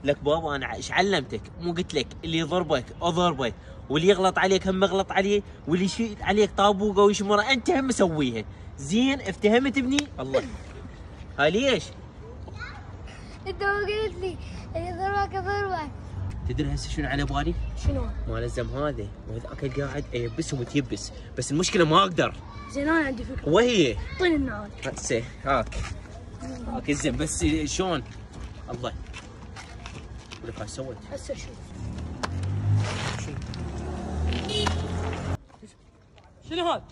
لك بابا انا ايش علمتك؟ مو قلت لك اللي يضربك اضربه، واللي يغلط عليك هم اغلط عليه، واللي يشيل عليك طابوقه ويشمره انت هم سويها. زين افتهمت ابني؟ الله. هاي ليش؟ انت ما قلت لي اللي يضربك يضربك. تدري هسه شنو على بالي؟ شنو؟ مال الزم هذا وهذاك قاعد يبسهم وتيبس، بس المشكله ما اقدر. زين انا عندي فكره. وهي؟ اعطيني النعال. هسه هاك الزم بس شلون؟ الله. ولك ايش سويت؟ هسه شوف. شنو هذا؟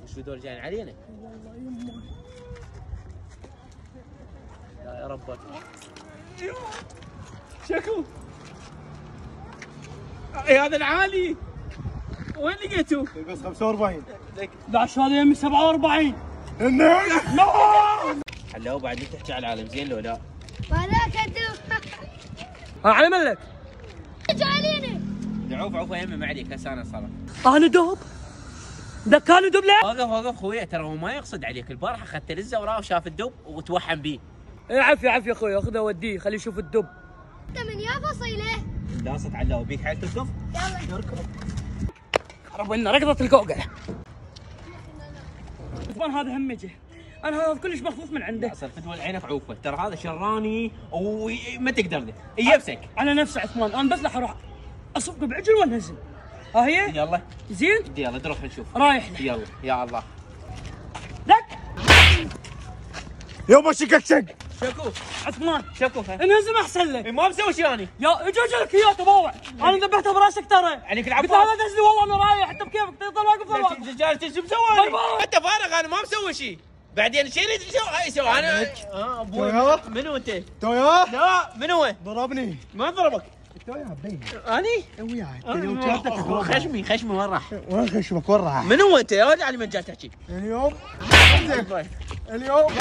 وش دول جايين علينا؟ والله يمه. يا رب. شكو هذا العالي وين لقيته؟ بس 45 لا شو هذا يمي 47. حلاوه بعد تحكي على العالم زين لو لا؟ ولا كذب. على ملك جايليني. عوف عوف يمي ما عليك هسه انا صار. انا دوب دكان دب له. وقف وقف خويا ترى هو ما يقصد عليك، البارحه اخذت لزه وراه وشاف الدب وتوحم بيه. عافيه عافيه اخوي، اخذه وديه خليه يشوف الدب. انت من يا فصيله. داصت علاوه بيك حيل تركض؟ يلا اركض. خرب لنا ركضه القوقعه. عثمان هذا هم جه، انا هذا كلش مخفوف من عنده. صار فتوى عينك عوفه، ترى هذا شراني وما تقدر له يبسك على نفسه عثمان، انا بس راح اروح اصفقه بعجل وانهزم. ها هي؟ يلا زين؟ يلا نروح نشوف. رايح له. يلا يا الله. دك يابا شكك شكو عثمان شكو انهزم احسن لك. ما مسوي شيء انا. يا اجلك يا تبوع، انا ذبحته براسك ترى. عليك قلت العفو. له لا تهزني والله انا رايح، انت بكيفك تظل واقف ظل واقف. رجال ايش مسوي؟ باي باي. انت فارغ انا ما مسوي شيء. بعدين شيء اللي تسوي هاي سوي انا. ابوي تويا؟ منو انت؟ تويا لا منو هو؟ ضربني ما ضربك. تويا بين اني؟ وياي خشمي وين راح؟ وين خشمك وين راح؟ منو انت؟ يا ولد علي من جاي تحكي؟ اليوم اليوم